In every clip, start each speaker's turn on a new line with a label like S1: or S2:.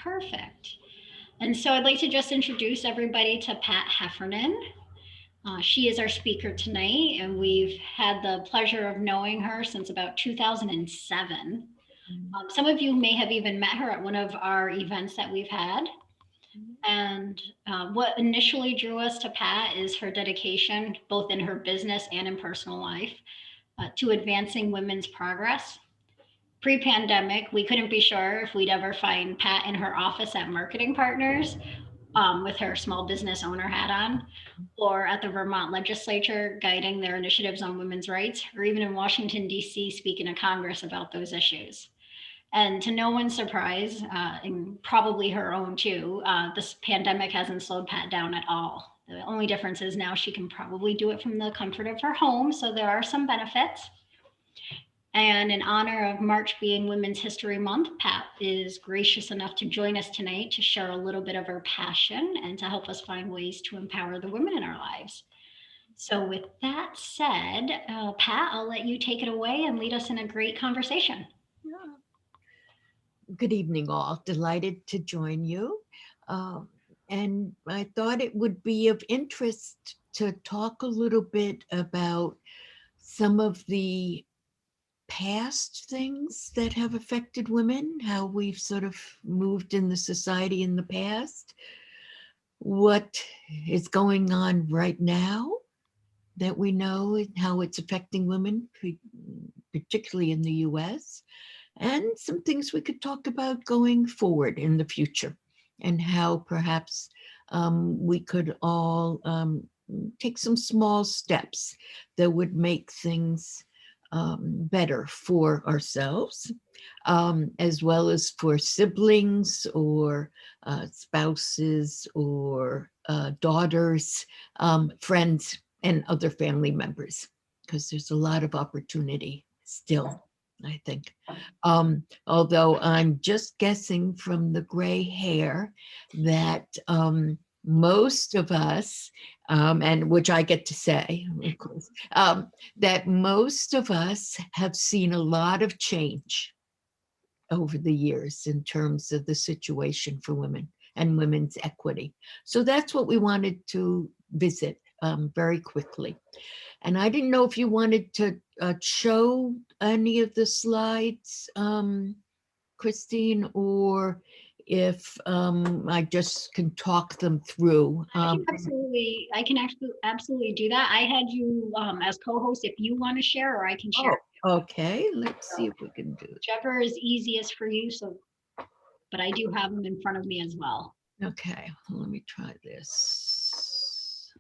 S1: Perfect. And so I'd like to just introduce everybody to Pat Heffernan. She is our speaker tonight, and we've had the pleasure of knowing her since about 2007. Some of you may have even met her at one of our events that we've had. And what initially drew us to Pat is her dedication, both in her business and in personal life, to advancing women's progress. Pre-pandemic, we couldn't be sure if we'd ever find Pat in her office at Marketing Partners with her small business owner hat on, or at the Vermont legislature guiding their initiatives on women's rights, or even in Washington, D.C. speaking to Congress about those issues. And to no one's surprise, and probably her own too, this pandemic hasn't slowed Pat down at all. The only difference is now she can probably do it from the comfort of her home, so there are some benefits. And in honor of March being Women's History Month, Pat is gracious enough to join us tonight to share a little bit of her passion and to help us find ways to empower the women in our lives. So with that said, Pat, I'll let you take it away and lead us in a great conversation.
S2: Good evening, all. Delighted to join you. And I thought it would be of interest to talk a little bit about some of the past things that have affected women, how we've sort of moved in the society in the past, what is going on right now that we know, and how it's affecting women, particularly in the US, and some things we could talk about going forward in the future, and how perhaps we could all take some small steps that would make things better for ourselves, as well as for siblings or spouses or daughters, friends, and other family members, because there's a lot of opportunity still, I think. Although I'm just guessing from the gray hair that most of us, and which I get to say, of course, that most of us have seen a lot of change over the years in terms of the situation for women and women's equity. So that's what we wanted to visit very quickly. And I didn't know if you wanted to show any of the slides, Christine, or if I just can talk them through.
S1: I can absolutely do that. I had you as co-host if you want to share, or I can share.
S2: Oh, okay, let's see if we can do it.
S1: Whichever is easiest for you. So, but I do have them in front of me as well.
S2: Okay, well, let me try this.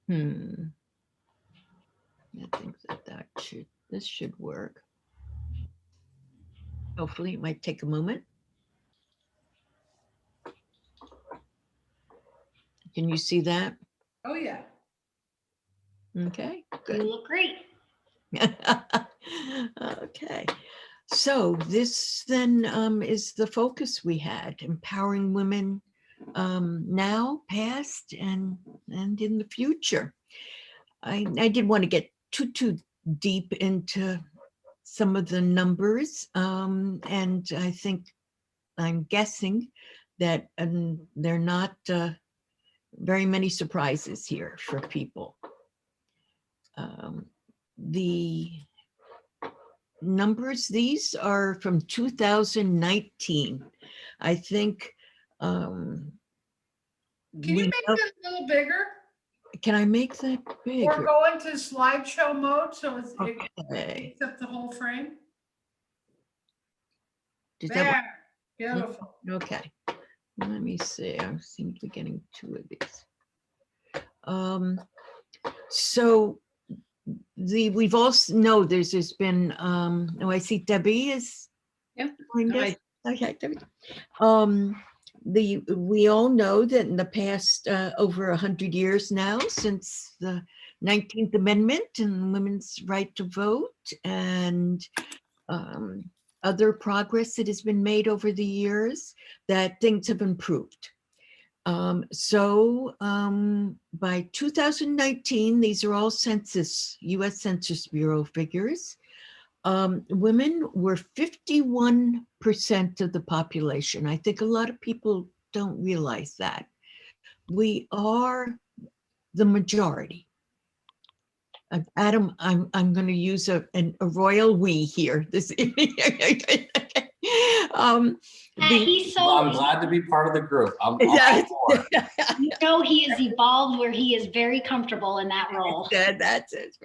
S2: I think that this should work. Hopefully it might take a moment. Can you see that?
S3: Oh, yeah.
S2: Okay, good.
S1: You look great.
S2: Okay, so this then is the focus we had: empowering women now, past, and in the future. I didn't want to get too deep into some of the numbers, and I think I'm guessing that there are not very many surprises here for people. The numbers, these are from 2019. I think.
S3: Can you make that a little bigger?
S2: Can I make that bigger?
S3: Or go into slideshow mode so it
S2: Okay.
S3: takes up the whole frame?
S2: Does
S3: there,
S2: that
S3: beautiful.
S2: Okay, let me see. I seem to be getting two of these. So we've also know there's been oh, I see Debbie is behind us. Okay, Debbie. We all know that in the past over 100 years now, since the 19th Amendment and women's right to vote, and other progress that has been made over the years, that things have improved. So by 2019, these are all US Census Bureau figures. Women were 51% of the population. I think a lot of people don't realize that. We are the majority. Adam, I'm going to use a royal we here this evening.
S1: He's so,
S4: I'm glad to be part of the group.
S1: you know, he has evolved where he is very comfortable in that role.
S2: That's it.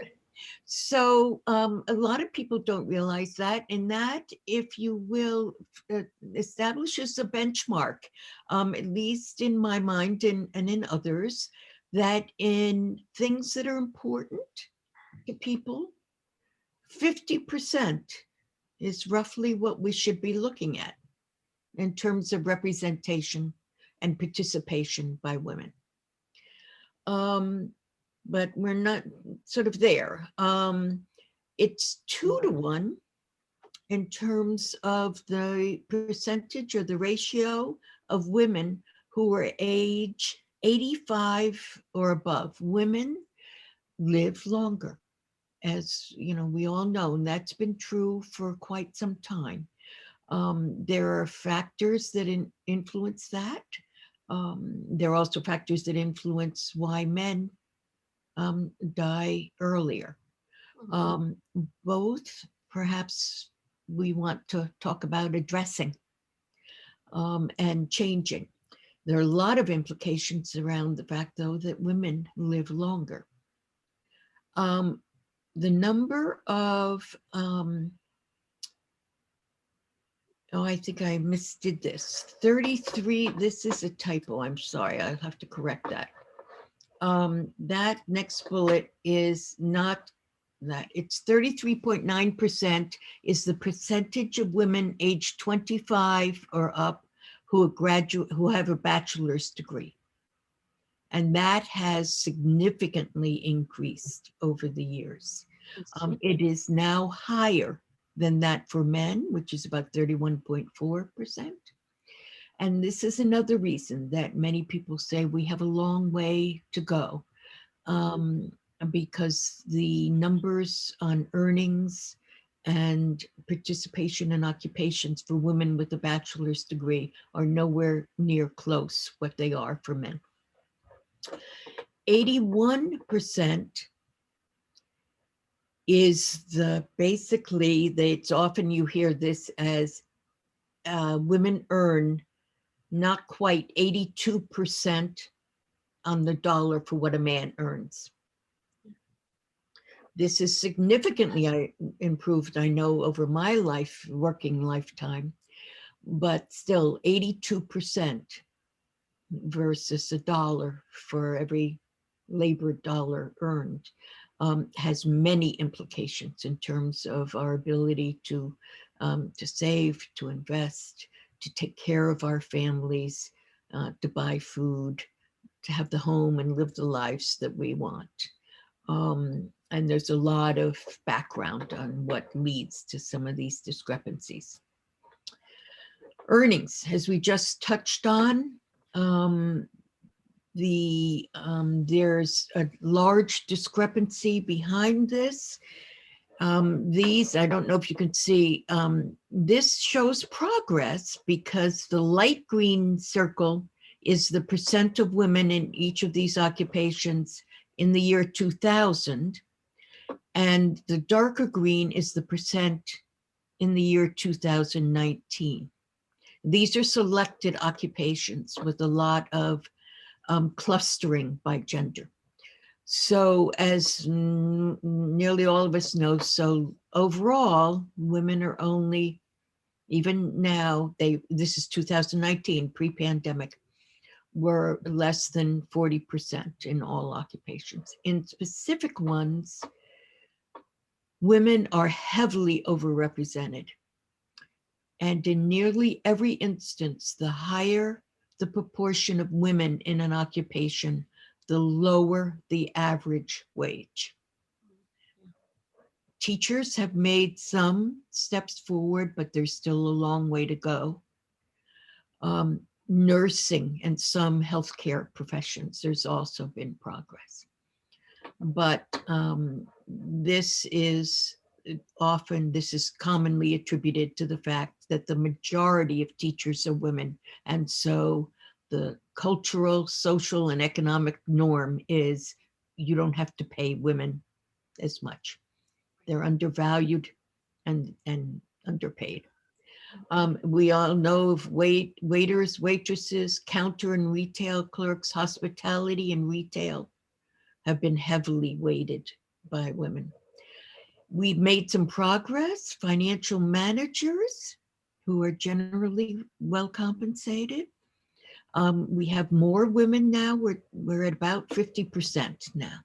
S2: So a lot of people don't realize that, and that, if you will, establishes a benchmark, at least in my mind and in others, that in things that are important to people, 50% is roughly what we should be looking at in terms of representation and participation by women. But we're not sort of there. It's 2-to-1 in terms of the percentage or the ratio of women who are age 85 or above. Women live longer, as you know, we all know, and that's been true for quite some time. There are factors that influence that. There are also factors that influence why men die earlier. Both, perhaps, we want to talk about addressing and changing. There are a lot of implications around the fact, though, that women live longer. The number of, I think I misdid this. 33, this is a typo, I'm sorry, I'll have to correct that. That next bullet is not that. It's 33.9% is the percentage of women aged 25 or up who have a bachelor's degree. And that has significantly increased over the years. It is now higher than that for men, which is about 31.4%. And this is another reason that many people say we have a long way to go, because the numbers on earnings and participation in occupations for women with a bachelor's degree are nowhere near close what they are for men. 81% is it's often you hear this as women earn not quite 82% on the dollar for what a man earns. This is significantly improved, I know, over my working lifetime, but still 82% versus $1 for every labor dollar earned has many implications in terms of our ability to save, to invest, to take care of our families, to buy food, to have the home and live the lives that we want. And there's a lot of background on what leads to some of these discrepancies. Earnings, as we just touched on, there's a large discrepancy behind this. These, I don't know if you can see, this shows progress because the light green circle is the percent of women in each of these occupations in the year 2000. And the darker green is the percent in the year 2019. These are selected occupations with a lot of clustering by gender. So as nearly all of us know, so overall, women are only, even now, this is 2019, pre-pandemic, were less than 40% in all occupations. In specific ones, women are heavily overrepresented. And in nearly every instance, the higher the proportion of women in an occupation, the lower the average wage. Teachers have made some steps forward, but there's still a long way to go. Nursing and some healthcare professions, there's also been progress. But this is often this is commonly attributed to the fact that the majority of teachers are women. And so the cultural, social, and economic norm is you don't have to pay women as much. They're undervalued and underpaid. We all know of waiters, waitresses, counter and retail clerks, hospitality and retail have been heavily weighted by women. We've made some progress. Financial managers who are generally well compensated. We have more women now. We're at about 50% now.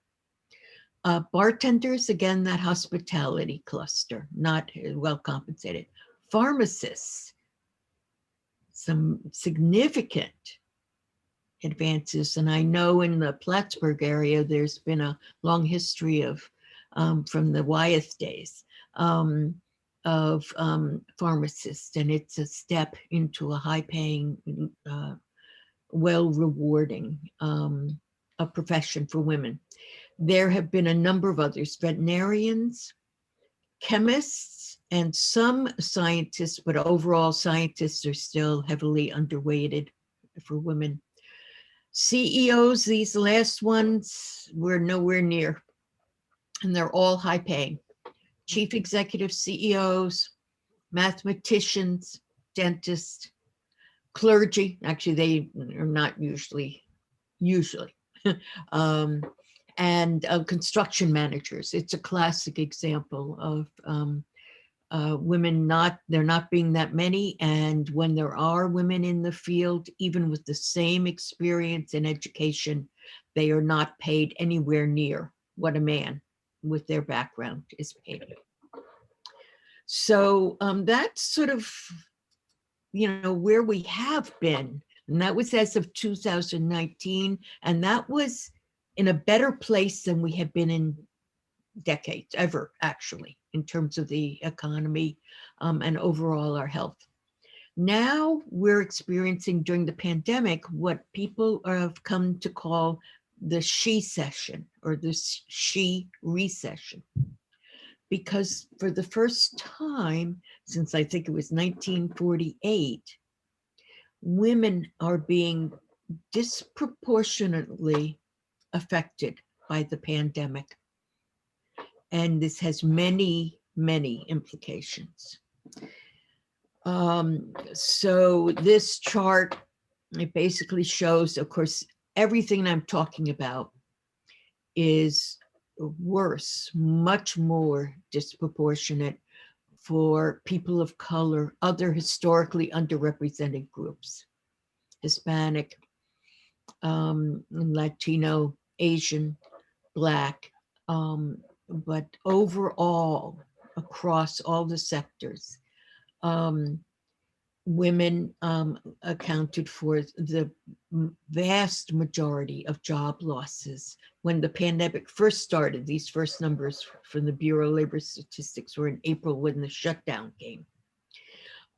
S2: Bartenders, again, that hospitality cluster, not well compensated. Pharmacists, some significant advances. And I know in the Plattsburgh area, there's been a long history of, from the Wyeth days, of pharmacists. And it's a step into a high paying, well rewarding a profession for women. There have been a number of others, veterinarians, chemists, and some scientists, but overall scientists are still heavily underweighted for women. CEOs, these last ones, were nowhere near, and they're all high paying. Chief executive CEOs, mathematicians, dentists, clergy, actually they are not usually, and construction managers. It's a classic example of women there not being that many. And when there are women in the field, even with the same experience and education, they are not paid anywhere near what a man with their background is paid. So that's sort of, where we have been. And that was as of 2019. And that was in a better place than we have been in decades, ever, actually, in terms of the economy and overall our health. Now we're experiencing during the pandemic what people have come to call the she-cession or the she recession. Because for the first time since I think it was 1948, women are being disproportionately affected by the pandemic. And this has many, many implications. So this chart, it basically shows, of course, everything I'm talking about is worse, much more disproportionate for people of color, other historically underrepresented groups, Hispanic, Latino, Asian, Black, but overall, across all the sectors, women accounted for the vast majority of job losses. When the pandemic first started, these first numbers from the Bureau of Labor Statistics were in April when the shutdown came,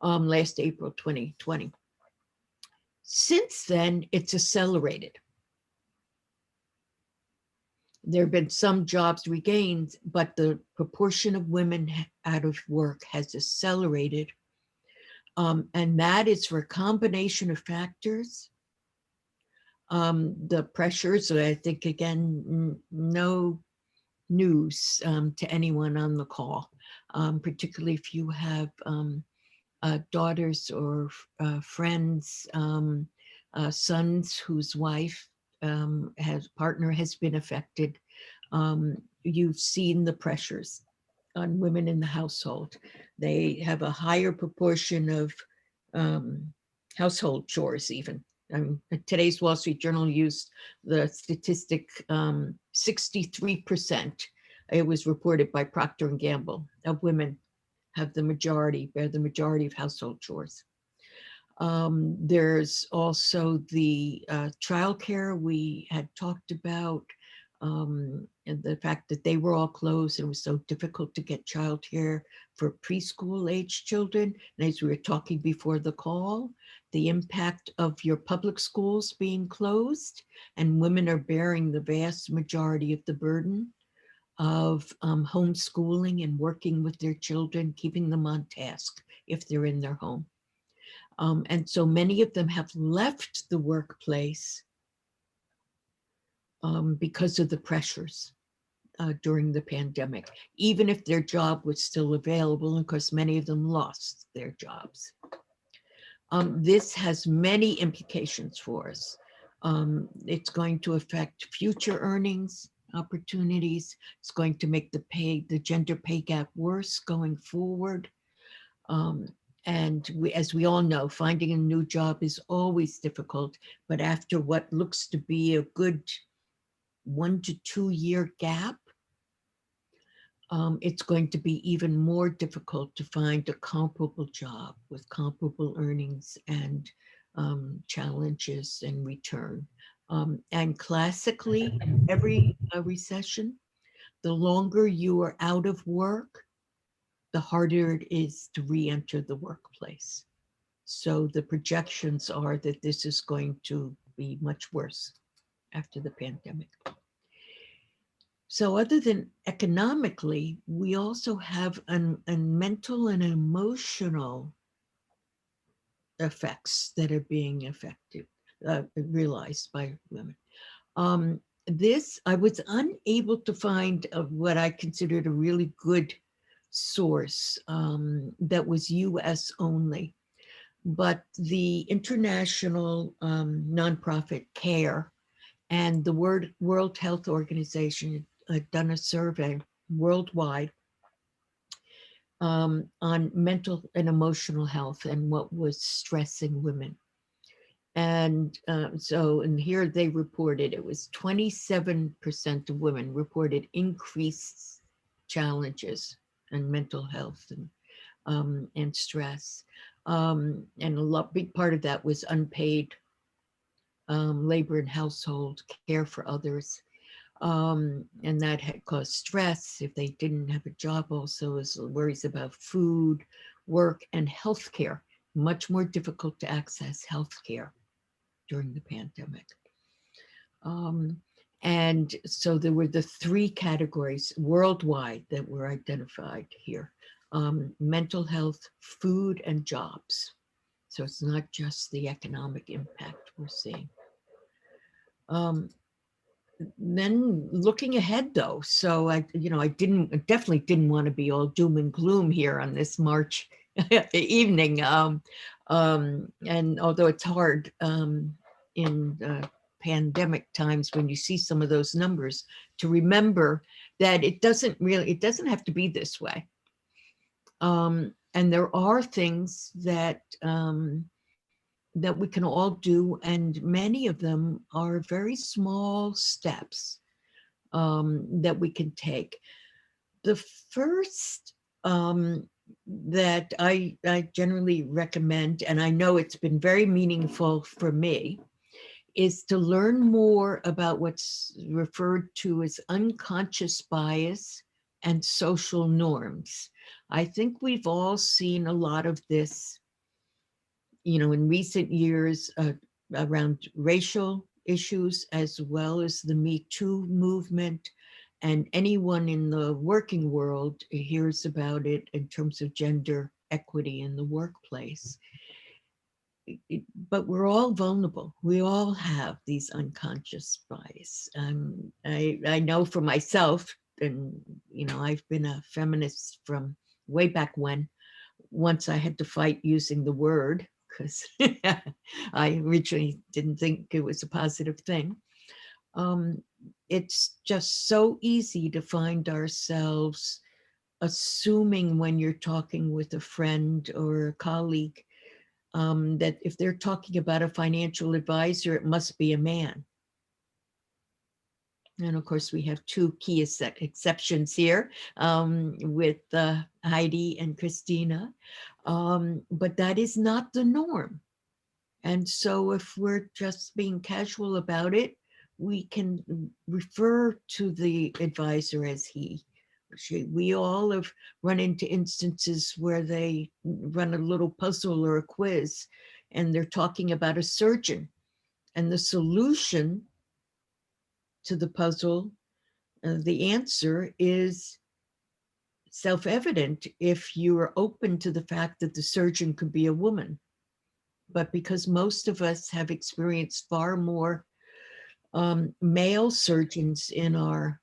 S2: last April 2020. Since then, it's accelerated. There have been some jobs regained, but the proportion of women out of work has accelerated. And that is for a combination of factors. The pressures, I think, again, no news to anyone on the call, particularly if you have daughters or friends, sons whose partner has been affected. You've seen the pressures on women in the household. They have a higher proportion of household chores even. Today's Wall Street Journal used the statistic 63%. It was reported by Procter & Gamble of women bear the majority of household chores. There's also the childcare we had talked about, and the fact that they were all closed and it was so difficult to get childcare for preschool age children. And as we were talking before the call, the impact of your public schools being closed, and women are bearing the vast majority of the burden. of homeschooling and working with their children, keeping them on task if they're in their home. And so many of them have left the workplace because of the pressures during the pandemic, even if their job was still available. Of course, many of them lost their jobs. This has many implications for us. It's going to affect future earnings opportunities. It's going to make the gender pay gap worse going forward. And as we all know, finding a new job is always difficult, but after what looks to be a good 1 to 2 year gap, it's going to be even more difficult to find a comparable job with comparable earnings and challenges and return. And classically, in every recession, the longer you are out of work, the harder it is to re-enter the workplace. So the projections are that this is going to be much worse after the pandemic. So other than economically, we also have a mental and emotional effects that are being realized by women. I was unable to find what I considered a really good source that was US only, but the international nonprofit CARE and the World Health Organization done a survey worldwide on mental and emotional health and what was stressing women. And and here they reported it was 27% of women reported increased challenges in mental health and stress. And big part of that was unpaid labor and household care for others. And that had caused stress if they didn't have a job. Also, is worries about food, work, and healthcare. Much more difficult to access healthcare during the pandemic. And so there were the 3 categories worldwide that were identified here: mental health, food, and jobs. So it's not just the economic impact we're seeing. Then looking ahead though, so I definitely didn't want to be all doom and gloom here on this March evening. And although it's hard in pandemic times when you see some of those numbers, to remember that it doesn't have to be this way. And there are things that that we can all do, and many of them are very small steps that we can take. The first that I generally recommend, and I know it's been very meaningful for me, is to learn more about what's referred to as unconscious bias and social norms. I think we've all seen a lot of this in recent years around racial issues, as well as the Me Too movement. And anyone in the working world hears about it in terms of gender equity in the workplace. But we're all vulnerable. We all have these unconscious bias. I know for myself, and I've been a feminist from way back when. Once I had to fight using the word, because I originally didn't think it was a positive thing. It's just so easy to find ourselves assuming when you're talking with a friend or a colleague that if they're talking about a financial advisor, it must be a man. And of course, we have 2 key exceptions here with Heidi and Christina, but that is not the norm. And so if we're just being casual about it, we can refer to the advisor as he or she. We all have run into instances where they run a little puzzle or a quiz and they're talking about a surgeon, and the solution to the puzzle the answer is self-evident if you are open to the fact that the surgeon could be a woman. But because most of us have experienced far more male surgeons in our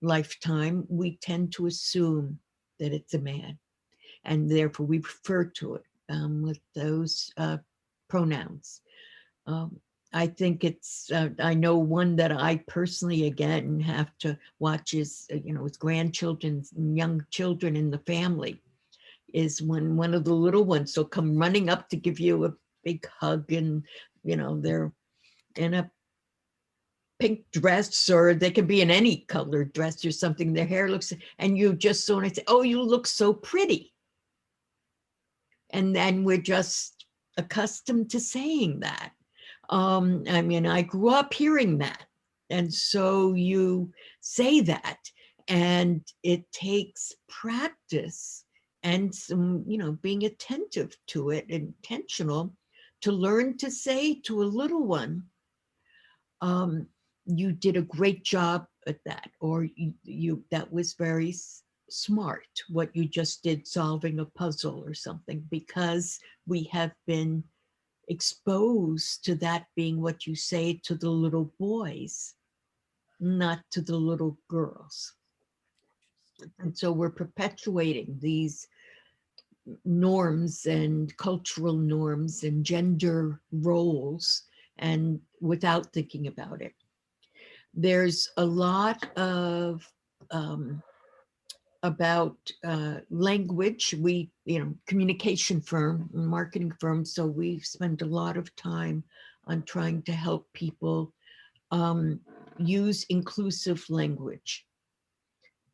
S2: lifetime, we tend to assume that it's a man, and therefore we refer to it with those pronouns. I think it's, I know one that I personally, again, have to watch is, with grandchildren and young children in the family, is when one of the little ones will come running up to give you a big hug, and, they're in a pink dress, or they can be in any colored dress or something. Their hair looks, and you just sort of say, oh, you look so pretty. And then we're just accustomed to saying that. I grew up hearing that. And so you say that, and it takes practice and some, being attentive to it, intentional, to learn to say to a little one, you did a great job at that, or you that was very smart, what you just did, solving a puzzle or something, because we have been exposed to that being what you say to the little boys, not to the little girls. And so we're perpetuating these norms and cultural norms and gender roles, and without thinking about it. There's a lot of about language. We, communication firm, marketing firm, so we spend a lot of time on trying to help people use inclusive language.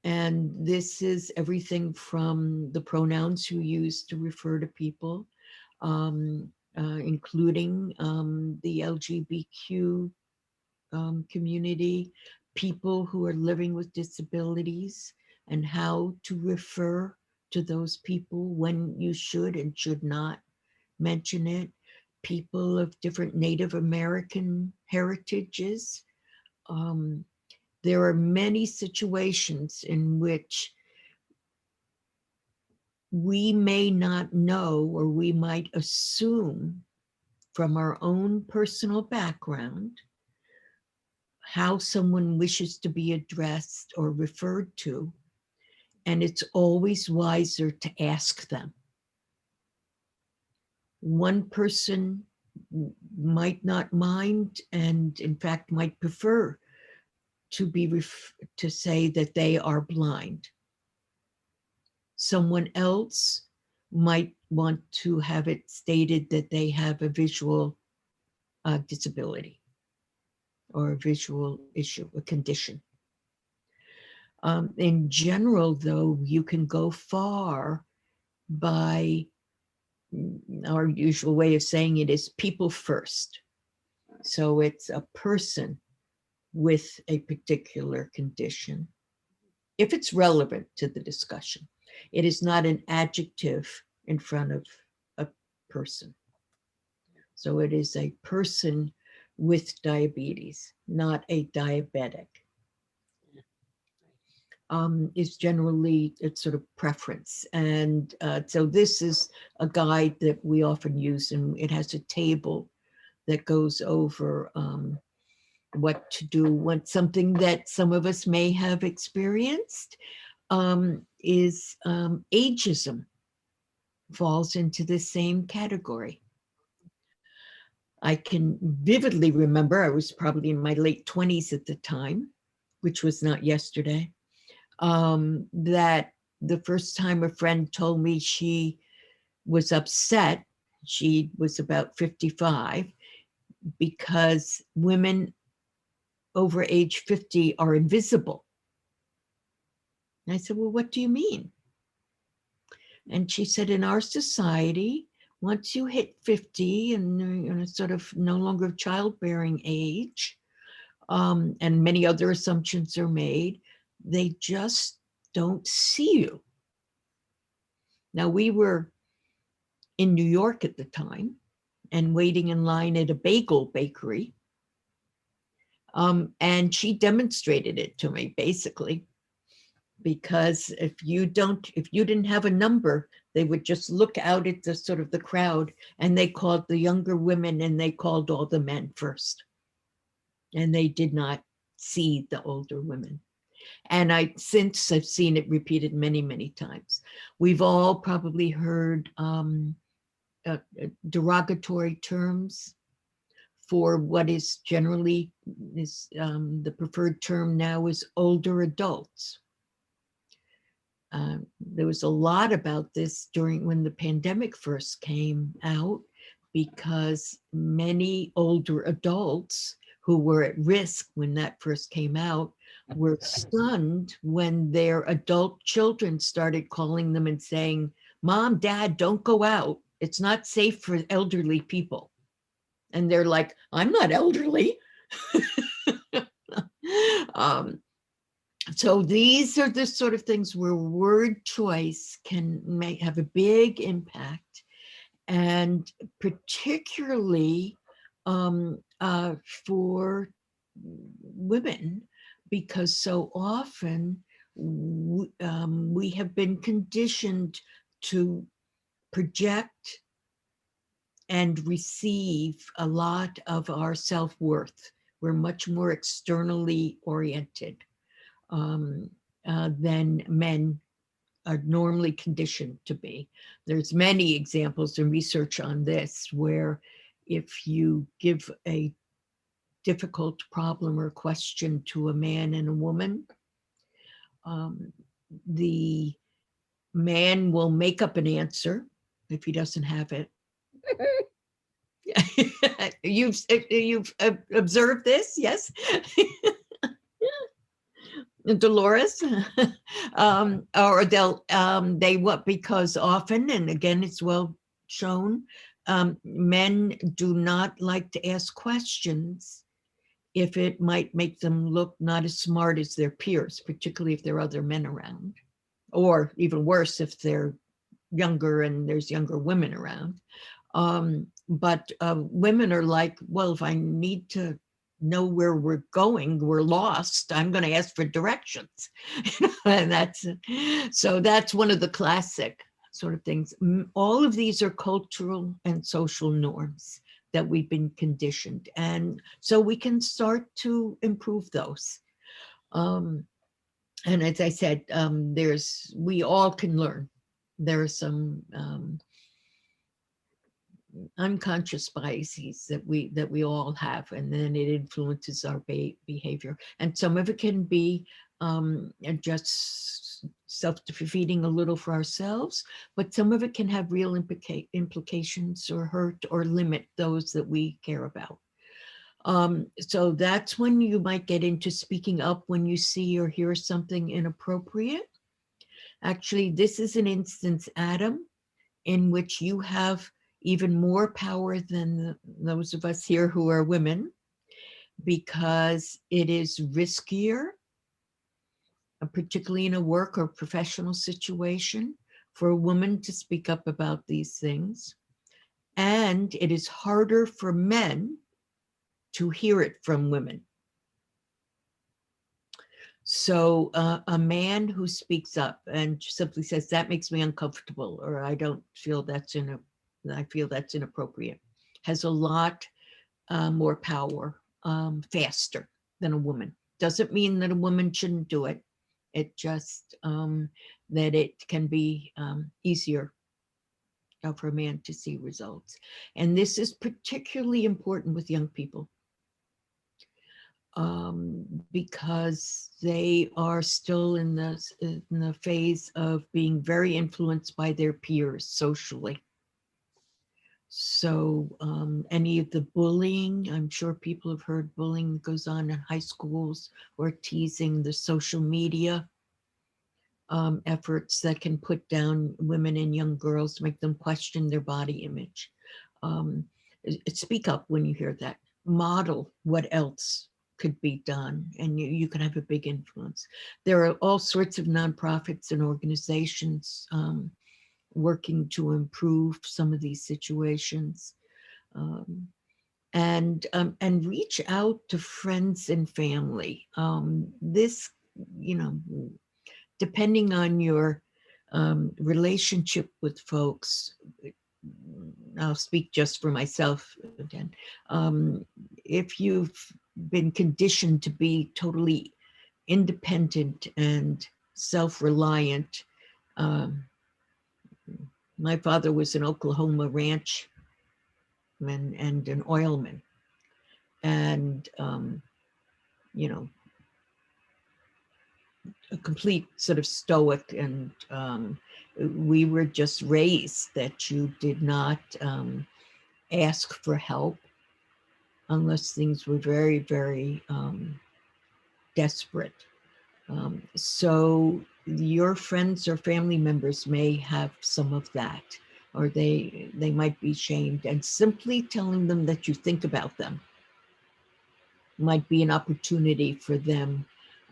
S2: And this is everything from the pronouns you use to refer to people, including the LGBTQ community, people who are living with disabilities, and how to refer to those people, when you should and should not mention it, people of different Native American heritages. There are many situations in which we may not know, or we might assume from our own personal background, how someone wishes to be addressed or referred to. And it's always wiser to ask them. One person might not mind, and in fact might prefer to say that they are blind. Someone else might want to have it stated that they have a visual disability, or a visual issue, a condition. In general, though, you can go far by, our usual way of saying it is people first. So it's a person with a particular condition, if it's relevant to the discussion. It is not an adjective in front of a person. So it is a person with diabetes, not a diabetic. Is generally it's sort of preference. And so this is a guide that we often use, and it has a table that goes over what to do when something that some of us may have experienced is ageism, falls into the same category. I can vividly remember, I was probably in my late 20s at the time, which was not yesterday, that the first time a friend told me she was upset, she was about 55, because women over age 50 are invisible. And I said, well, what do you mean? And she said, in our society, once you hit 50 and you're sort of no longer of childbearing age, and many other assumptions are made, they just don't see you. Now, we were in New York at the time and waiting in line at a bagel bakery. And she demonstrated it to me, basically, because if you didn't have a number, they would just look out at the sort of the crowd, and they called the younger women and they called all the men first. And they did not see the older women. And I've seen it repeated many, many times. We've all probably heard derogatory terms for what is generally the preferred term now is older adults. There was a lot about this when the pandemic first came out, because many older adults who were at risk when that first came out were stunned when their adult children started calling them and saying, "Mom, Dad, don't go out. It's not safe for elderly people." And they're like, "I'm not elderly." So these are the sort of things where word choice can have a big impact, and particularly for women, because so often we have been conditioned to project and receive a lot of our self-worth. We're much more externally oriented than men are normally conditioned to be. There's many examples and research on this, where if you give a difficult problem or question to a man and a woman, the man will make up an answer if he doesn't have it. You've observed this, yes? Dolores, or because often, and again, it's well shown, men do not like to ask questions if it might make them look not as smart as their peers, particularly if there are other men around, or even worse, if they're younger and there's younger women around. But women are like, well, if I need to know where we're going, we're lost, I'm going to ask for directions. And that's one of the classic sort of things. All of these are cultural and social norms that we've been conditioned, and so we can start to improve those. And as I said, we all can learn. There are some unconscious biases that we all have, and then it influences our behavior. And some of it can be just self-defeating a little for ourselves, but some of it can have real implications or hurt or limit those that we care about. So that's when you might get into speaking up when you see or hear something inappropriate. Actually, this is an instance, Adam, in which you have even more power than those of us here who are women, because it is riskier, particularly in a work or professional situation, for a woman to speak up about these things. And it is harder for men to hear it from women. So a man who speaks up and simply says, that makes me uncomfortable, or I feel that's inappropriate, has a lot more power faster than a woman. Doesn't mean that a woman shouldn't do it. It just that it can be easier for a man to see results. And this is particularly important with young people, because they are still in the phase of being very influenced by their peers socially. So any of the bullying, I'm sure people have heard bullying that goes on in high schools, or teasing, the social media efforts that can put down women and young girls, make them question their body image. Speak up when you hear that. Model what else could be done, and you can have a big influence. There are all sorts of nonprofits and organizations working to improve some of these situations. and reach out to friends and family. This, you know, depending on your relationship with folks, I'll speak just for myself again. If you've been conditioned to be totally independent and self-reliant, um, my father was an Oklahoma ranchman and an oilman, and you know, a complete sort of stoic, and we were just raised that you did not ask for help unless things were very, very desperate. So your friends or family members may have some of that, or they might be shamed, and simply telling them that you think about them might be an opportunity for them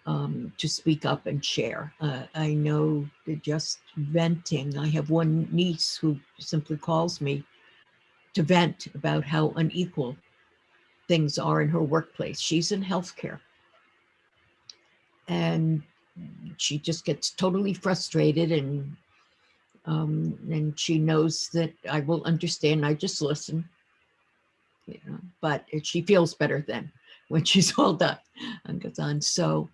S2: to speak up and share. I know that just venting, I have one niece who simply calls me to vent about how unequal things are in her workplace. She's in healthcare, and she just gets totally frustrated, and she knows that I will understand. I just listen, you know, but she feels better then when she's all done and goes on. So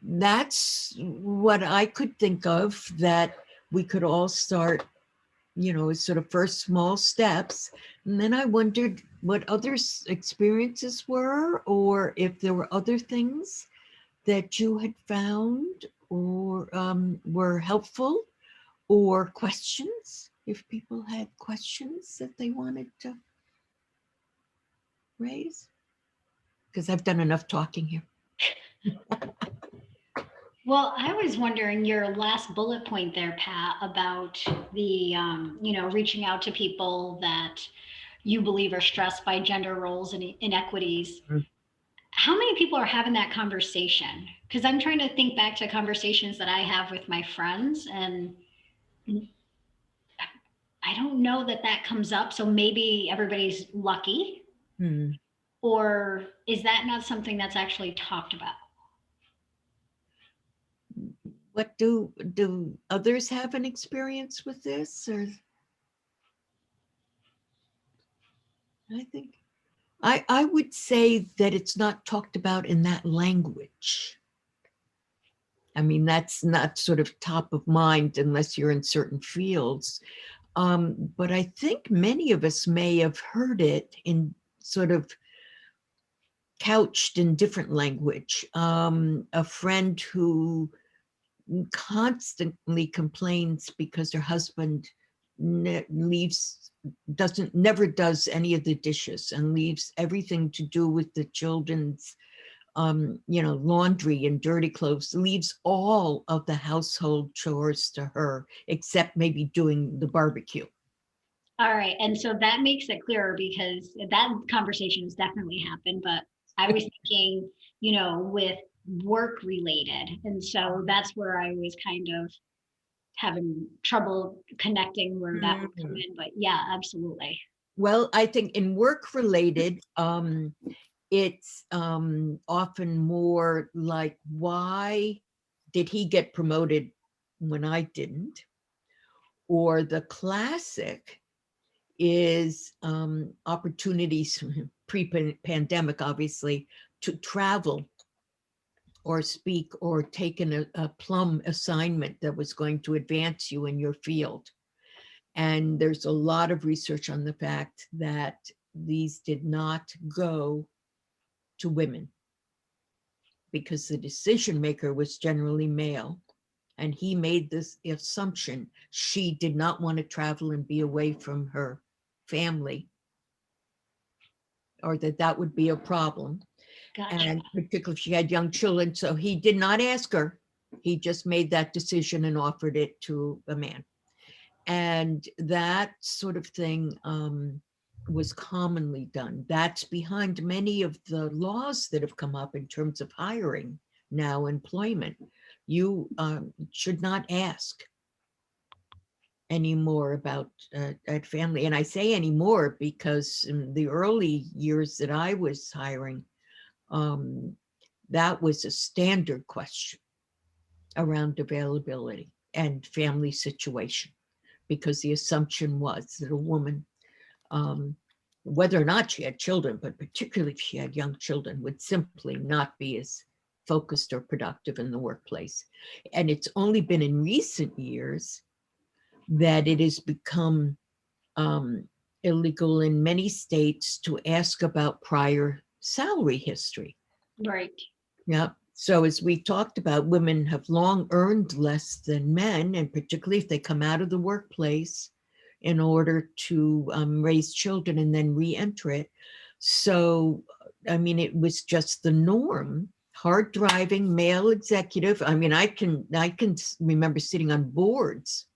S2: that's what I could think of that we could all start, you know, as sort of first small steps. And then I wondered what others' experiences were, or if there were other things that you had found or were helpful, or questions, if people had questions that they wanted to raise. Because I've done enough talking here.
S1: Well, I was wondering your last bullet point there, Pat, about the, reaching out to people that you believe are stressed by gender roles and inequities.
S2: Mm.
S1: How many people are having that conversation? Because I'm trying to think back to conversations that I have with my friends, and I don't know that that comes up. So maybe everybody's lucky,
S2: Hmm.
S1: or is that not something that's actually talked about?
S2: What do others have an experience with this? Or I think I would say that it's not talked about in that language. I mean, that's not sort of top of mind unless you're in certain fields. But I think many of us may have heard it in sort of couched in different language. A friend who constantly complains because her husband leaves, doesn't, never does any of the dishes, and leaves everything to do with the children's laundry and dirty clothes, leaves all of the household chores to her, except maybe doing the barbecue.
S1: All right. And so that makes it clearer because that conversation has definitely happened, but I was thinking, with work related. And so that's where I was kind of having trouble connecting where that would come
S2: Mhm.
S1: in. But yeah, absolutely.
S2: Well, I think in work related, it's often more like, why did he get promoted when I didn't? Or the classic is opportunities pre-pandemic, obviously, to travel or speak or take a plum assignment that was going to advance you in your field. And there's a lot of research on the fact that these did not go to women because the decision maker was generally male. And he made this assumption she did not want to travel and be away from her family, or that that would be a problem.
S1: Gotcha.
S2: And particularly if she had young children. So he did not ask her. He just made that decision and offered it to a man. And that sort of thing was commonly done. That's behind many of the laws that have come up in terms of hiring now, employment. You should not ask. anymore about that family. And I say anymore because in the early years that I was hiring, that was a standard question around availability and family situation, because the assumption was that a woman, whether or not she had children, but particularly if she had young children, would simply not be as focused or productive in the workplace. And it's only been in recent years that it has become illegal in many states to ask about prior salary history.
S1: Right.
S2: Yeah. So as we talked about, women have long earned less than men, and particularly if they come out of the workplace in order to raise children and then re-enter it. So, I mean, it was just the norm. Hard driving male executive. I mean, I can remember sitting on boards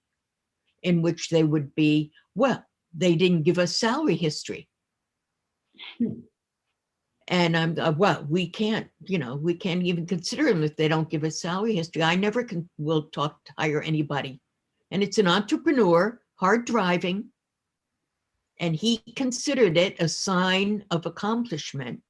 S2: in which they would be, well, they didn't give us salary history. And I'm, well, we can't even consider them if they don't give us salary history. I never will hire anybody. And it's an entrepreneur, hard driving. And he considered it a sign of accomplishment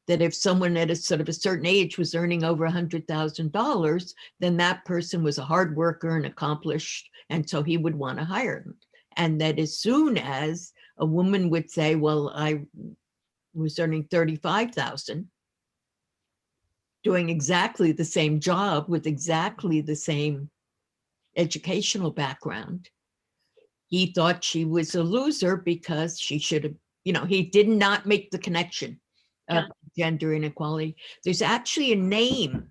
S2: that if someone at a sort of a certain age was earning over $100,000, then that person was a hard worker and accomplished. And so he would want to hire them. And that as soon as a woman would say, well, I was earning 35,000, doing exactly the same job with exactly the same educational background, he thought she was a loser because she should have, he did not make the connection of gender inequality. There's actually a name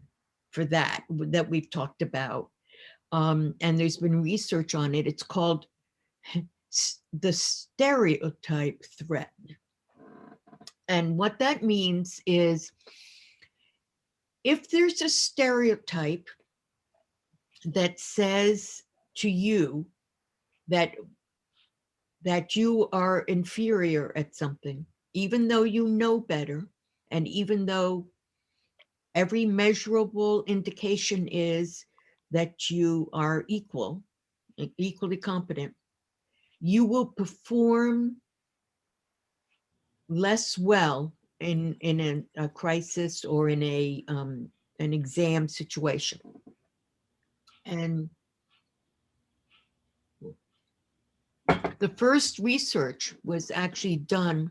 S2: for that we've talked about. And there's been research on it. It's called the stereotype threat. And what that means is if there's a stereotype that says to you that you are inferior at something, even though you know better, and even though every measurable indication is that you are equally competent, you will perform less well in a crisis or in an exam situation. And the first research was actually done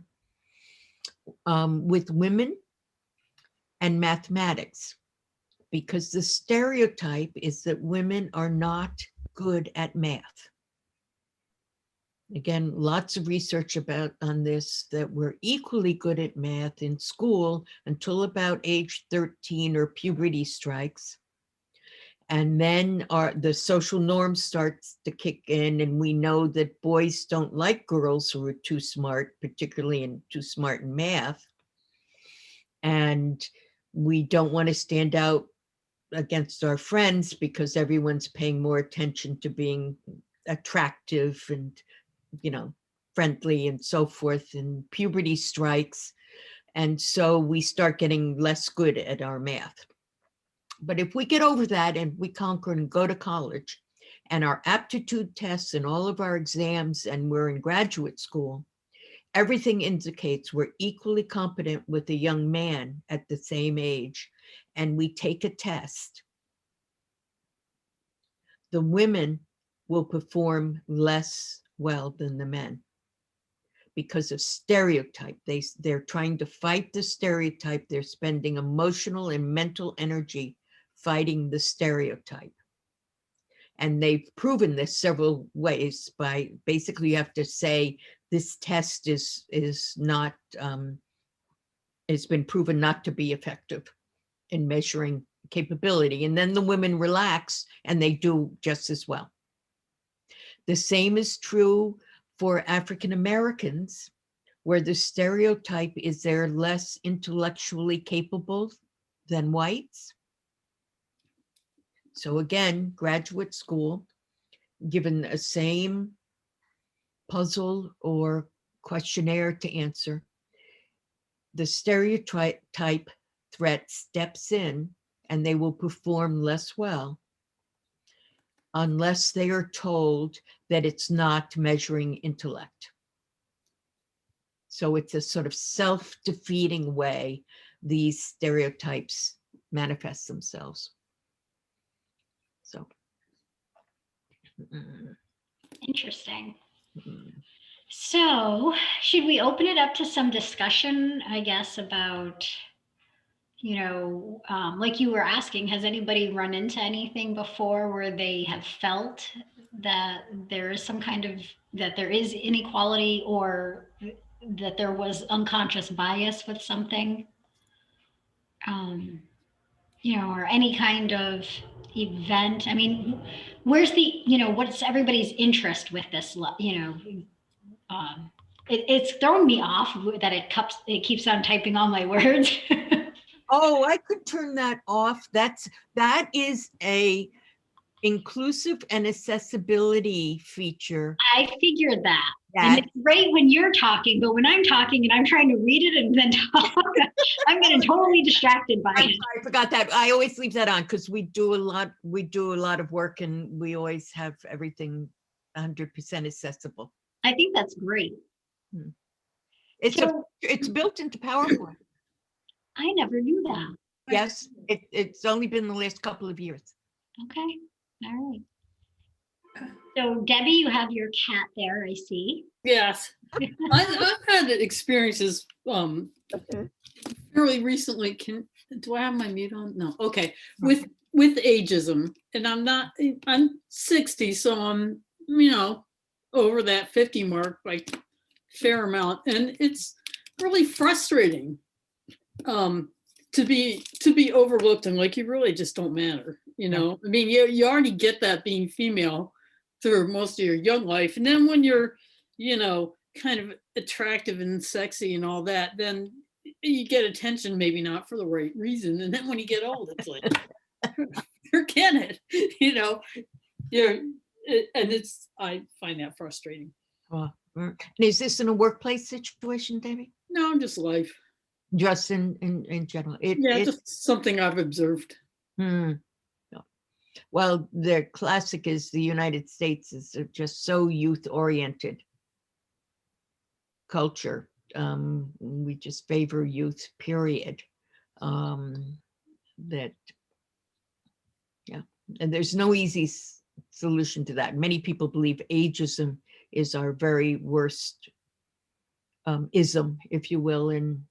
S2: with women and mathematics, because the stereotype is that women are not good at math. Again, lots of research on this, that we're equally good at math in school until about age 13 or puberty strikes. And then the social norms starts to kick in, and we know that boys don't like girls who are too smart, particularly too smart in math. And we don't want to stand out against our friends because everyone's paying more attention to being attractive and, friendly and so forth, and puberty strikes. And so we start getting less good at our math. But if we get over that and we conquer and go to college, and our aptitude tests and all of our exams, and we're in graduate school, everything indicates we're equally competent with a young man at the same age, and we take a test, the women will perform less well than the men because of stereotype. They're trying to fight the stereotype. They're spending emotional and mental energy fighting the stereotype. And they've proven this several ways by basically you have to say this test is not, it's been proven not to be effective in measuring capability. And then the women relax and they do just as well. The same is true for African Americans, where the stereotype is they're less intellectually capable than whites. So again, graduate school, given a same puzzle or questionnaire to answer, the stereotype threat steps in and they will perform less well. unless they are told that it's not measuring intellect. So it's a sort of self-defeating way these stereotypes manifest themselves. So.
S1: Interesting. So should we open it up to some discussion, I guess, about, like you were asking, has anybody run into anything before where they have felt that there is some kind of, that there is inequality or that there was unconscious bias with something? Or any kind of event. I mean, where's the, what's everybody's interest with this, it's throwing me off that it keeps on typing all my words.
S2: Oh, I could turn that off. That is a inclusive and accessibility feature.
S1: I figured that. And it's great when you're talking, but when I'm talking and I'm trying to read it and then talk, I'm getting totally distracted by it.
S2: I forgot that. I always leave that on because we do a lot of work and we always have everything 100% accessible.
S1: I think that's great.
S2: It's built into PowerPoint.
S1: I never knew that.
S2: Yes, it's only been the last couple of years.
S1: Okay, all right. So Debbie, you have your cat there, I see.
S3: Yes, I've had experiences fairly recently. Do I have my mute on? No. Okay. With ageism, and I'm 60, so I'm over that 50 mark by a fair amount, and it's really frustrating to be overlooked and like you really just don't matter. I mean, you already get that being female through most of your young life, and then when you're kind of attractive and sexy and all that, then you get attention, maybe not for the right reason, and then when you get old, it's like forget it. And I find that frustrating.
S2: And is this in a workplace situation, Debbie?
S3: No, just life.
S2: Just in general.
S3: It's just something I've observed.
S2: Well, the classic is the United States is just so youth-oriented culture. We just favor youth, period. And there's no easy solution to that. Many people believe ageism is our very worst ism, if you will, in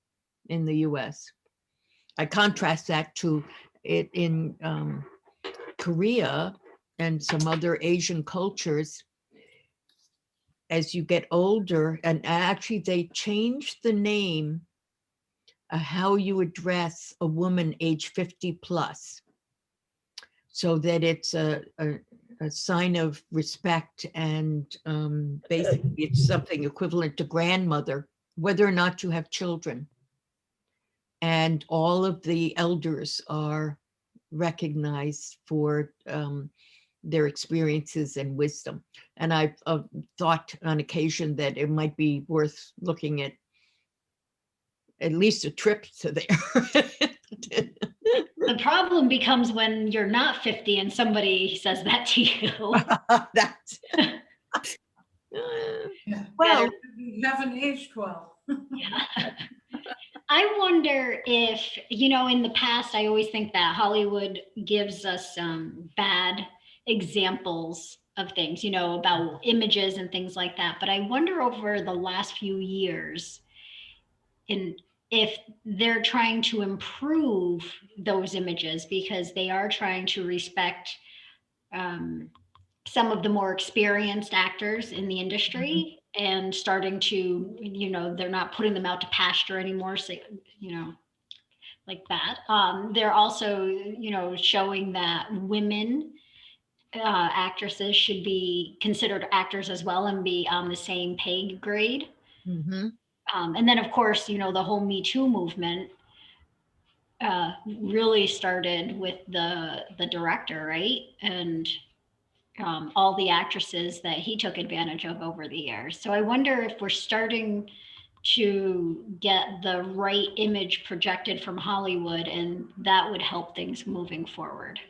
S2: the US. I contrast that to it in Korea and some other Asian cultures. As you get older, and actually they changed the name how you address a woman age 50 plus, so that it's a sign of respect, and basically it's something equivalent to grandmother, whether or not you have children. And all of the elders are recognized for their experiences and wisdom. And I've thought on occasion that it might be worth looking at least a trip to there.
S1: The problem becomes when you're not 50 and somebody says that to you.
S2: That's
S4: Well, you haven't aged well.
S1: Yeah. I wonder if, in the past, I always think that Hollywood gives us bad examples of things, about images and things like that. But I wonder over the last few years if they're trying to improve those images, because they are trying to respect some of the more experienced actors in the industry. And starting to, they're not putting them out to pasture anymore. So, like that. They're also, showing that women actresses should be considered actors as well and be on the same pay grade. And then, of course, the whole Me Too movement really started with the director, right? And all the actresses that he took advantage of over the years. So I wonder if we're starting to get the right image projected from Hollywood, and that would help things moving forward.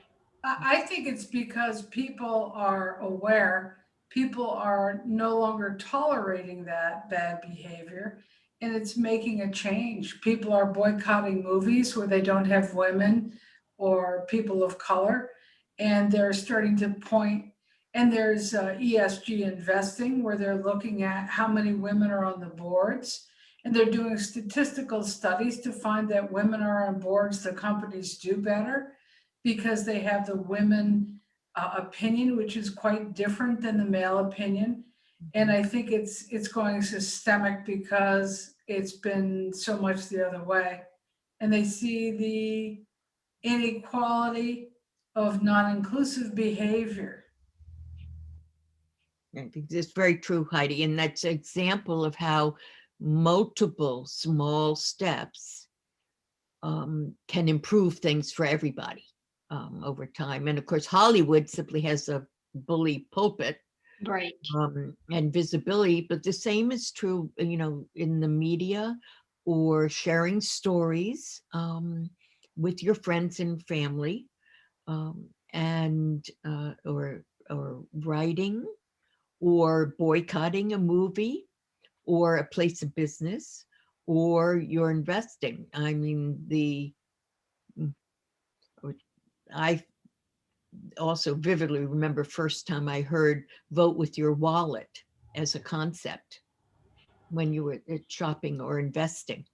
S4: I think it's because people are aware, people are no longer tolerating that bad behavior, and it's making a change. People are boycotting movies where they don't have women or people of color, and they're starting to point, and there's ESG investing where they're looking at how many women are on the boards, and they're doing statistical studies to find that women are on boards, the companies do better because they have the women opinion, which is quite different than the male opinion. And I think it's going systemic because it's been so much the other way. And they see the inequality of non-inclusive behavior.
S2: I think that's very true, Heidi, and that's an example of how multiple small steps can improve things for everybody over time. And of course, Hollywood simply has a bully pulpit
S1: Right.
S2: and visibility, but the same is true, in the media or sharing stories with your friends and family, and or writing or boycotting a movie or a place of business or you're investing. I mean, I also vividly remember first time I heard vote with your wallet as a concept when you were shopping or investing.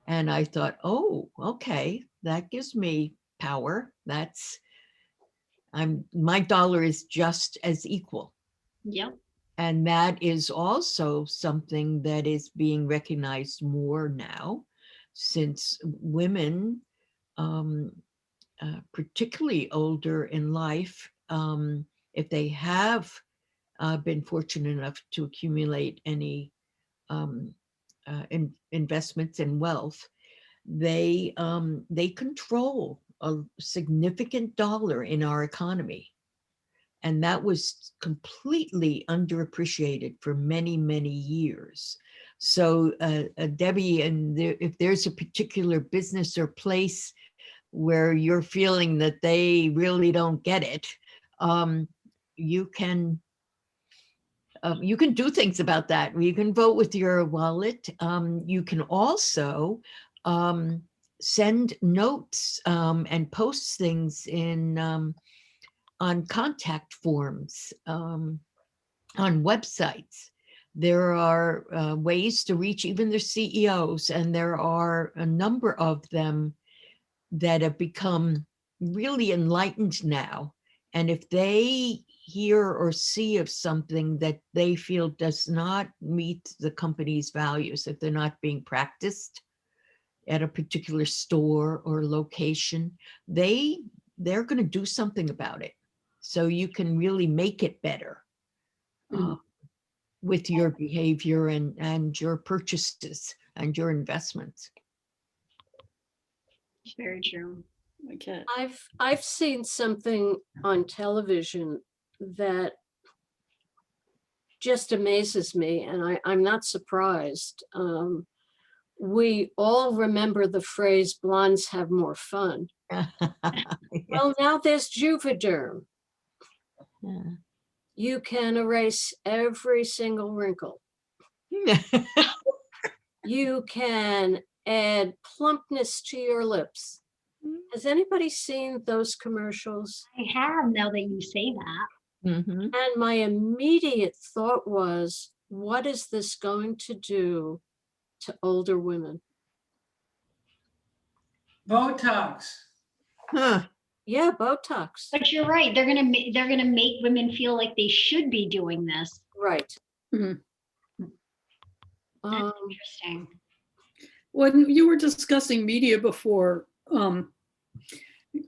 S2: And I thought, oh, okay, that gives me power. My dollar is just as equal.
S1: Yep.
S2: And that is also something that is being recognized more now, since women, particularly older in life, if they have been fortunate enough to accumulate any investments and wealth, they control a significant dollar in our economy. And that was completely underappreciated for many, many years. So Debbie, if there's a particular business or place where you're feeling that they really don't get it, you can do things about that. You can vote with your wallet. You can also send notes and post things on contact forms, on websites. There are ways to reach even their CEOs, and there are a number of them that have become really enlightened now. And if they hear or see of something that they feel does not meet the company's values, if they're not being practiced at a particular store or location, they're going to do something about it. So you can really make it better with your behavior and your purchases and your investments.
S1: It's very true.
S3: Okay.
S5: I've seen something on television that just amazes me, and I'm not surprised. We all remember the phrase "blondes have more fun." Well, now there's Juvederm.
S2: Yeah.
S5: You can erase every single wrinkle. You can add plumpness to your lips. Has anybody seen those commercials?
S1: I have, now that you say that.
S2: Mhm.
S5: And my immediate thought was, what is this going to do to older women?
S4: Botox.
S2: Huh.
S5: Yeah, Botox.
S1: But you're right. They're gonna make women feel like they should be doing this.
S5: Right.
S3: Mhm.
S1: That's interesting.
S3: When you were discussing media before,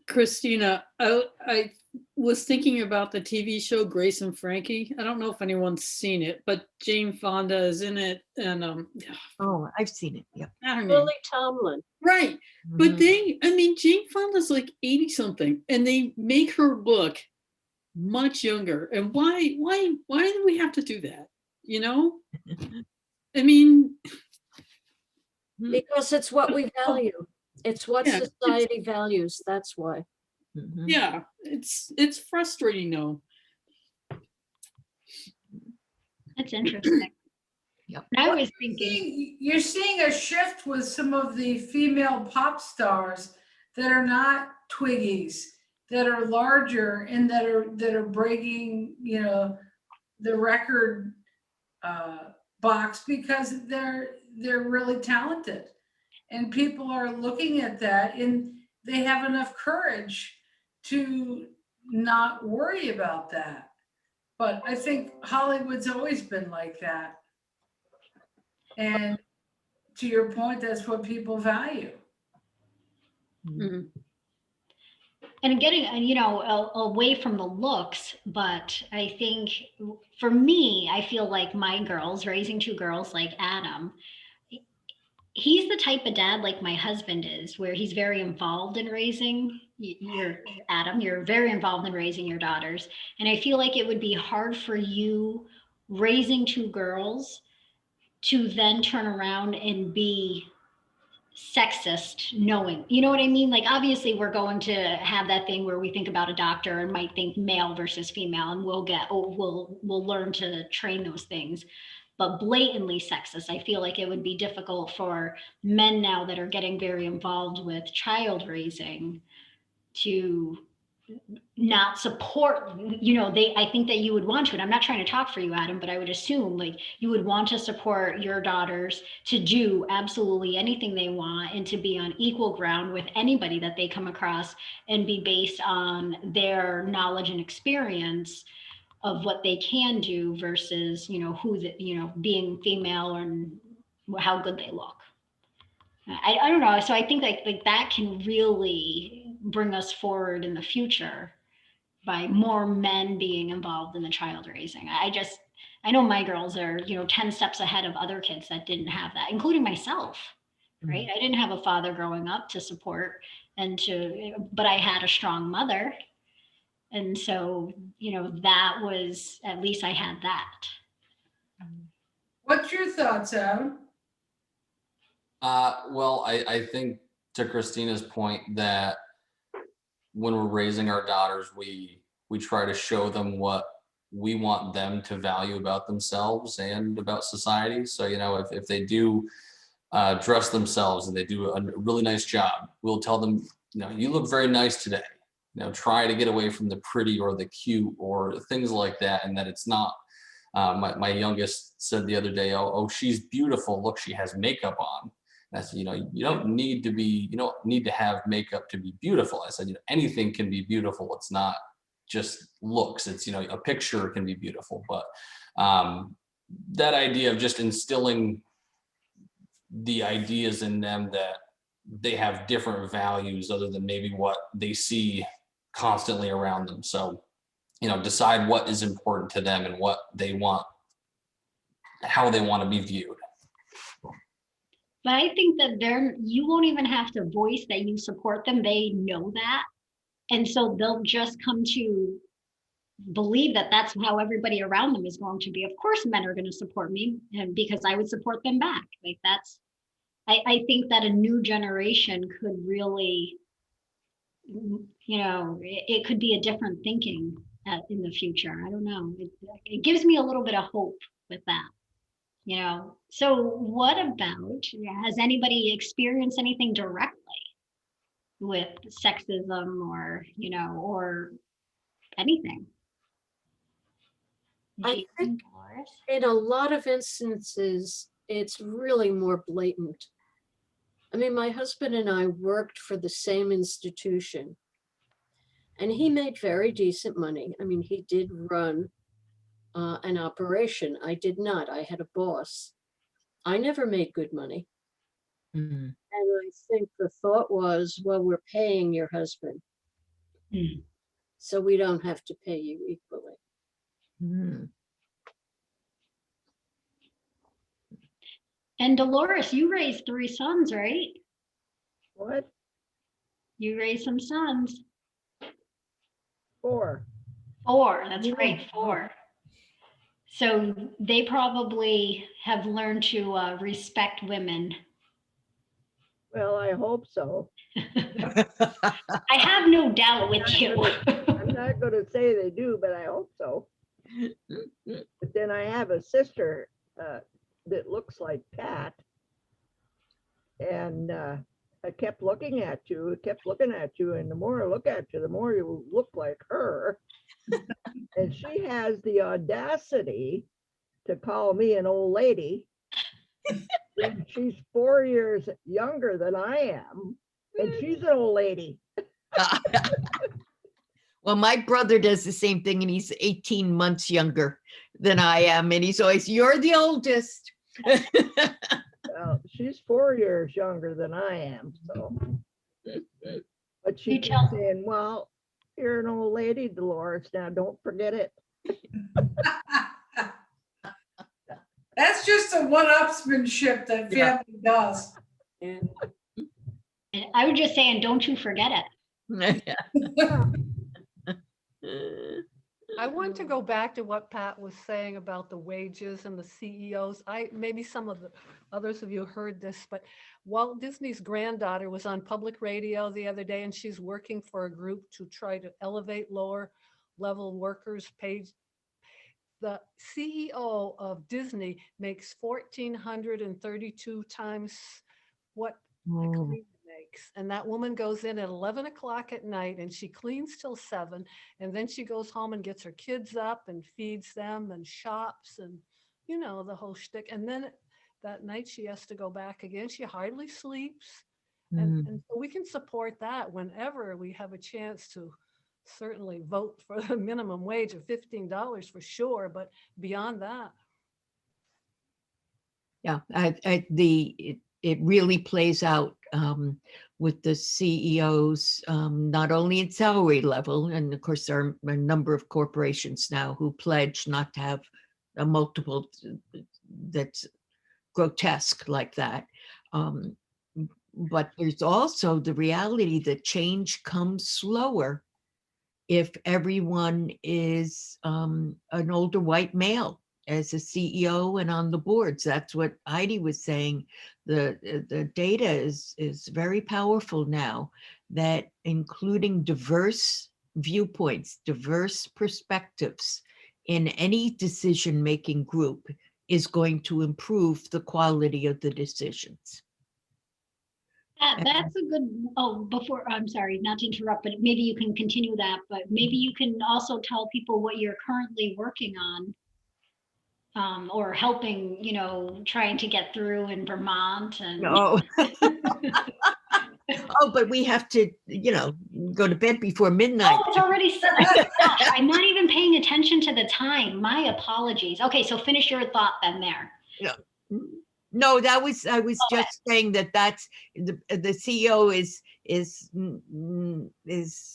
S3: Christina, I was thinking about the TV show Grace and Frankie. I don't know if anyone's seen it, but Jane Fonda is in it, and
S2: Oh, I've seen it. Yep.
S3: not her name.
S5: Lily Tomlin.
S3: Right. But
S2: Mhm.
S3: Jane Fonda's like 80 something, and they make her look much younger. And why do we have to do that? You know? I mean,
S5: Because it's what we value. It's what
S3: Yeah,
S5: society values. That's why.
S2: Mhm.
S3: Yeah, it's frustrating though.
S1: That's interesting.
S2: Yep.
S1: And I
S4: Well,
S1: was thinking,
S4: you're seeing a shift with some of the female pop stars that are not Twiggies, that are larger and that are breaking, the record box because they're really talented, and people are looking at that and they have enough courage to not worry about that. But I think Hollywood's always been like that. And to your point, that's what people value.
S3: Mhm.
S1: and getting, away from the looks, but I think for me, I feel like my girls, raising two girls like Adam, he's the type of dad like my husband is, where he's very involved in raising your Adam. You're very involved in raising your daughters. And I feel like it would be hard for you raising two girls to then turn around and be sexist knowing, you know what I mean? Like, obviously we're going to have that thing where we think about a doctor and might think male versus female, and we'll learn to train those things. But blatantly sexist, I feel like it would be difficult for men now that are getting very involved with child raising to not support, I think that you would want to, and I'm not trying to talk for you, Adam, but I would assume like you would want to support your daughters to do absolutely anything they want and to be on equal ground with anybody that they come across and be based on their knowledge and experience of what they can do versus, being female and how good they look. I don't know. So I think like that can really bring us forward in the future by more men being involved in the child raising. I know my girls are, 10 steps ahead of other kids that didn't have that, including myself, right? I didn't have a father growing up to support but I had a strong mother. And so, that was, at least I had that.
S4: What's your thoughts, Adam?
S6: Well, I think to Christina's point that when we're raising our daughters, we try to show them what we want them to value about themselves and about society. So, if they do dress themselves and they do a really nice job, we'll tell them, you look very nice today. Try to get away from the pretty or the cute or things like that, and that it's not. My youngest said the other day, oh, she's beautiful. Look, she has makeup on. And I said, you don't need to have makeup to be beautiful. I said, anything can be beautiful. It's not just looks. It's, a picture can be beautiful. But that idea of just instilling the ideas in them that they have different values other than maybe what they see constantly around them. So, decide what is important to them and what they want, how they want to be viewed.
S1: But I think that you won't even have to voice that you support them. They know that. And so they'll just come to believe that that's how everybody around them is going to be. Of course, men are going to support me, and because I would support them back. Like I think that a new generation could really, it could be a different thinking in the future. I don't know. It gives me a little bit of hope with that. So what about, has anybody experienced anything directly with sexism or anything?
S5: I think in a lot of instances, it's really more blatant. I mean, my husband and I worked for the same institution, and he made very decent money. I mean, he did run an operation. I did not. I had a boss. I never made good money.
S2: Mhm.
S5: And I think the thought was, well, we're paying your husband, so we don't have to pay you equally.
S2: Mhm.
S1: And Dolores, you raised 3 sons, right?
S5: What?
S1: You raised some sons.
S5: 4.
S1: 4, that's
S2: Yeah.
S1: right, 4. So they probably have learned to respect women.
S7: Well, I hope so.
S1: I have no doubt with you.
S7: I'm not gonna say they do, but I hope so. But then I have a sister that looks like Pat. And I kept looking at you, and the more I look at you, the more you look like her. And she has the audacity to call me an old lady. When she's 4 years younger than I am, and she's an old lady.
S2: Well, my brother does the same thing, and he's 18 months younger than I am. And he's always, you're the oldest.
S7: Well, she's 4 years younger than I am, so. But she
S1: You
S7: keeps
S1: tell-
S7: saying, well, you're an old lady, Dolores, now don't forget it.
S4: That's just a one-upsmanship that
S2: Yeah.
S4: family does.
S1: And I would just say, and don't you forget it.
S8: I want to go back to what Pat was saying about the wages and the CEOs. Maybe some of the others of you heard this, but Walt Disney's granddaughter was on public radio the other day, and she's working for a group to try to elevate lower level workers' pay. The CEO of Disney makes 1,432 times what a
S2: Oh.
S8: cleaner makes. And that woman goes in at 11 o'clock at night and she cleans till 7. And then she goes home and gets her kids up and feeds them and shops and, you know, the whole shtick. And then that night she has to go back again. She hardly sleeps. And so we can support that whenever we have a chance to certainly vote for the minimum wage of $15 for sure. But beyond that,
S2: Yeah, it really plays out with the CEOs, not only at salary level, and of course there are a number of corporations now who pledge not to have a multiple that's grotesque like that. But there's also the reality that change comes slower if everyone is an older white male as a CEO and on the boards. That's what Heidi was saying. The data is very powerful now, that including diverse viewpoints, diverse perspectives in any decision-making group is going to improve the quality of the decisions.
S1: That's a good, I'm sorry, not to interrupt, but maybe you can continue that, but maybe you can also tell people what you're currently working on, or helping, you know, trying to get through in Vermont and.
S2: Oh. Oh, but we have to, go to bed before midnight.
S1: Oh, it's already set. Gosh, I'm not even paying attention to the time. My apologies. Okay, so finish your thought then there.
S2: No, I was just saying that's the CEO is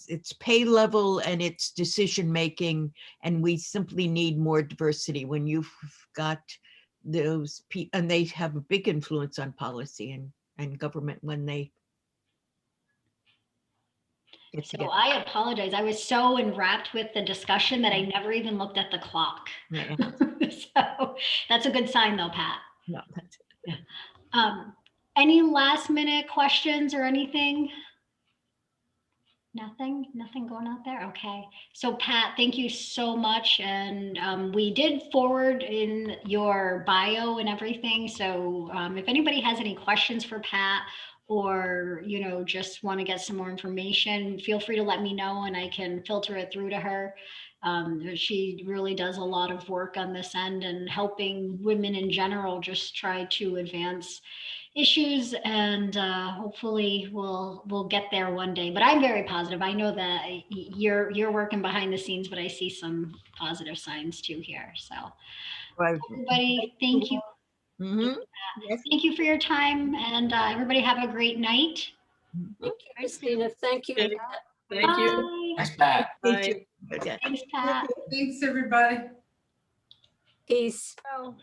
S2: its pay level and its decision making, and we simply need more diversity. When you've got those people, and they have a big influence on policy and government when they get
S1: So
S2: together.
S1: I apologize. I was so enwrapped with the discussion that I never even looked at the clock.
S2: Yeah.
S1: So that's a good sign though, Pat.
S2: No, that's it.
S1: Any last minute questions or anything? Nothing going out there? Okay. So Pat, thank you so much. And we did forward in your bio and everything. So if anybody has any questions for Pat, or, just want to get some more information, feel free to let me know and I can filter it through to her. She really does a lot of work on this end and helping women in general just try to advance issues, and hopefully we'll get there one day. But I'm very positive. I know that you're working behind the scenes, but I see some positive signs too here. So
S2: Right.
S1: everybody, thank you.
S2: Mhm. Yes.
S1: Thank you for your time, and everybody have a great night.
S5: thank you, Christina. Thank you.
S3: Okay.
S5: Pat.
S3: Thank you.
S1: Bye.
S6: Thanks, Pat.
S3: Bye.
S2: Okay.
S1: Thanks, Pat.
S4: Thanks, everybody.
S5: Peace.
S8: well,